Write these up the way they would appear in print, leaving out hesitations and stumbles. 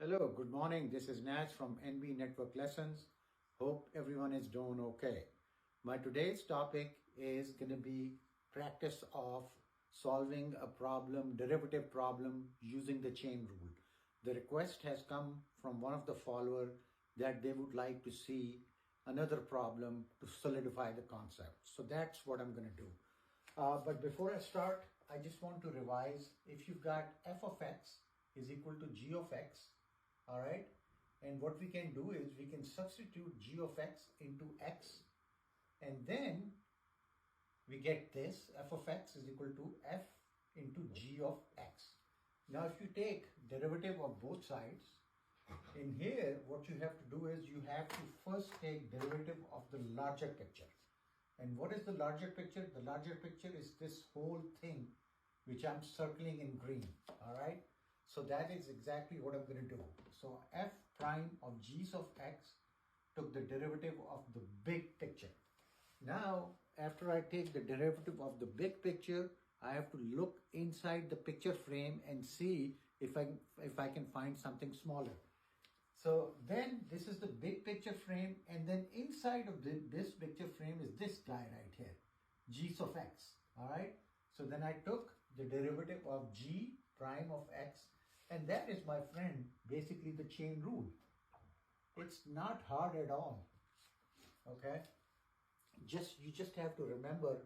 Hello, good morning. This is Naz from NB Network Lessons. Hope everyone is doing okay. My today's topic is going to be practice of solving a problem, derivative problem using the chain rule. The request has come from one of the followers that they would like to see another problem to solidify the concept. So that's what I'm going to do. But before I start, I just want to revise. If you've got f of x is equal to g of x, all right, and what we can do is we can substitute g of x into x, and then we get this f of x is equal to f into g of x. Now if you take derivative of both sides, in here what you have to do is you have to first take derivative of the larger picture. And what is the larger picture? The larger picture is this whole thing which I'm circling in green, all right? So that is exactly what I'm going to do. So f prime of g's of x took the derivative of the big picture. Now, after I take the derivative of the big picture, I have to look inside the picture frame and see if I can find something smaller. So then this is the big picture frame, and then inside of this picture frame is this guy right here, g's of x, all right? So then I took the derivative of g prime of x, and that is, my friend, basically the chain rule. It's not hard at all, okay? You just have to remember,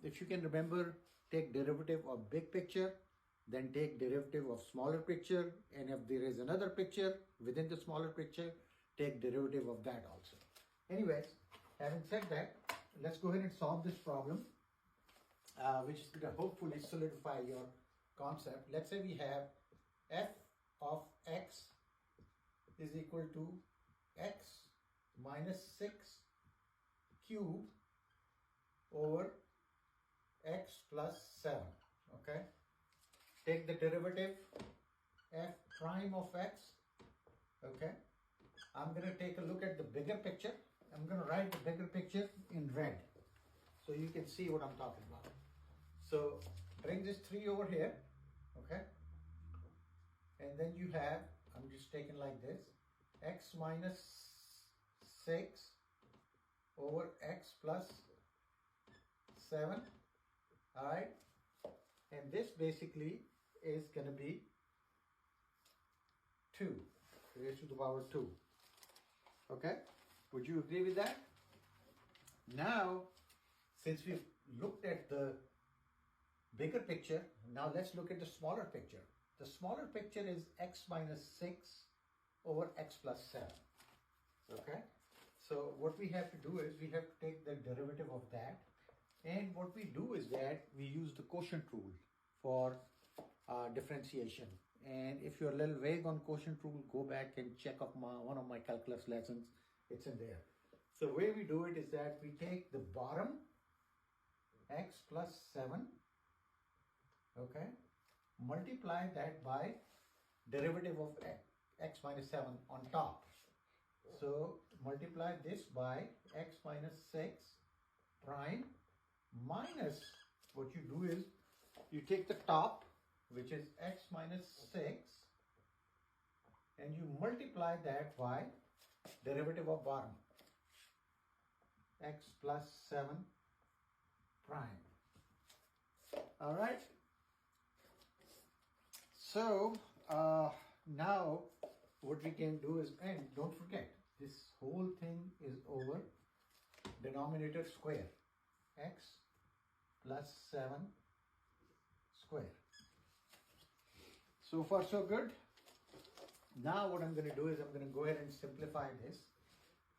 if you can remember, take derivative of big picture, then take derivative of smaller picture, and if there is another picture within the smaller picture, take derivative of that also. Anyways, having said that, let's go ahead and solve this problem, which is going to hopefully solidify your concept. Let's say we have f of x is equal to x minus 6 cube over x plus 7, okay? Take the derivative f prime of x, okay? I'm going to take a look at the bigger picture. I'm going to write the bigger picture in red so you can see what I'm talking about. So bring this 3 over here, okay? And then you have, I'm just taking like this, x minus 6 over x plus 7, all right? And this basically is going to be 2 raised to the power 2, okay? Would you agree with that? Now, since we've looked at the bigger picture, now let's look at the smaller picture. The smaller picture is x minus 6 over x plus 7, okay? So what we have to do is we have to take the derivative of that, and what we do is that we use the quotient rule for differentiation. And if you're a little vague on quotient rule, go back and check up one of my calculus lessons. It's in there. So the way we do it is that we take the bottom, x plus 7, okay, multiply that by derivative of x minus 7 on top. So multiply this by x minus 6 prime minus, what you do is you take the top, which is x minus 6, and you multiply that by derivative of bottom, x plus 7 prime. All right. So now what we can do is, and don't forget, this whole thing is over denominator square, x plus 7 square. So far so good. Now what I'm going to do is I'm going to go ahead and simplify this.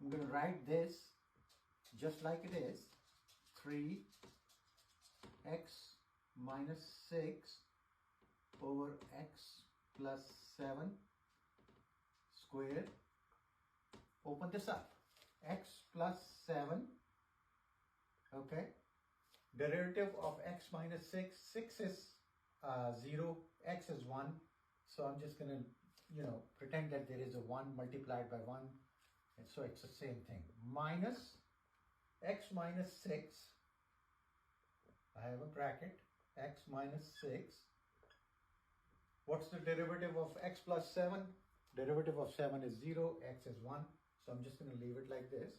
I'm going to write this just like it is, 3x minus 6 over x plus 7 squared. Open this up, x plus 7, okay? Derivative of x minus 6, 6 is 0, x is 1. So I'm just going to, pretend that there is a 1 multiplied by 1. And so it's the same thing. Minus x minus 6, I have a bracket, x minus 6 What's the derivative of x plus 7? Derivative of 7 is 0, x is 1. So I'm just going to leave it like this.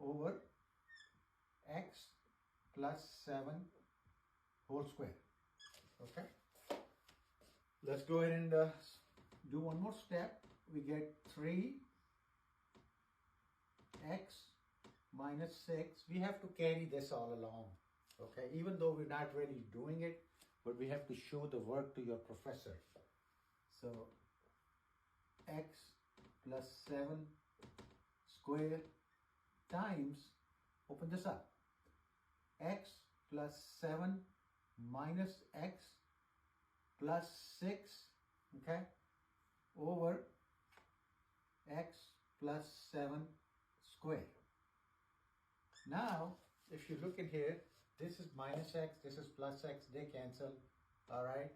Over x plus 7 whole square. Okay. Let's go ahead and do one more step. We get 3x minus 6. We have to carry this all along. Okay. Even though we're not really doing it, but we have to show the work to your professor. So x plus 7 square times, open this up, x plus 7 minus x plus 6, okay, over x plus 7 square. Now, if you look in here, this is minus x, this is plus x, they cancel, all right?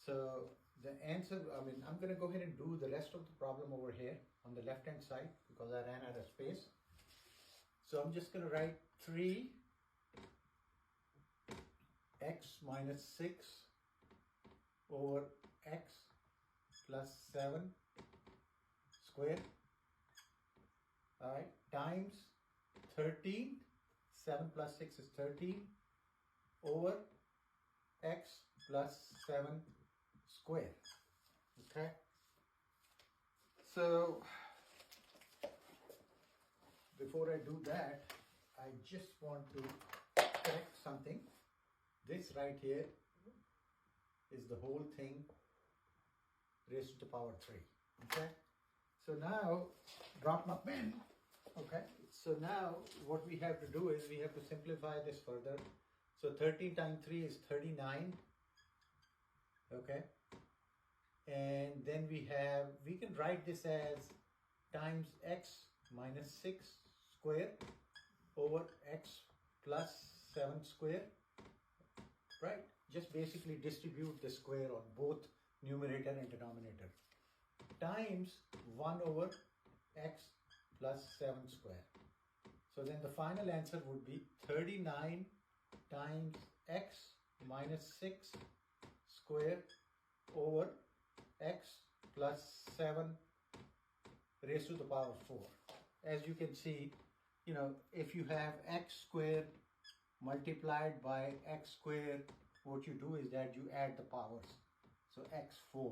So the answer, I'm going to go ahead and do the rest of the problem over here on the left-hand side because I ran out of space. So I'm just going to write 3x minus 6 over x plus 7 square, all right, times 13, 7 plus 6 is 13, over x plus 7 square, okay? So before I do that, I just want to correct something. This right here is the whole thing raised to the power 3, okay? So now, drop my pen, okay? So now what we have to do is we have to simplify this further. So 13 times 3 is 39, okay? And then we can write this as times x minus 6 square over x plus 7 square, right? Just basically distribute the square on both numerator and denominator, times 1 over x plus 7 square. So then the final answer would be 39 times x minus 6 square over x plus 7 raised to the power 4. As you can see, if you have x squared multiplied by x squared, what you do is that you add the powers. So x4.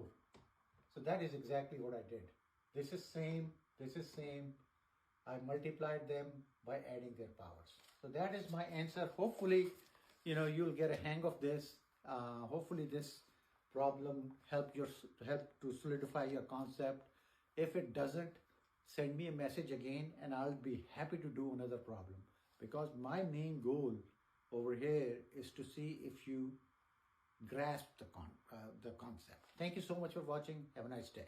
So that is exactly what I did. This is same, this is same. I multiplied them by adding their powers. So that is my answer. Hopefully, you'll get a hang of this. Hopefully this problem help to solidify your concept. If it doesn't, send me a message again and I'll be happy to do another problem, because my main goal over here is to see if you grasp the concept. Thank you so much for watching. Have a nice day.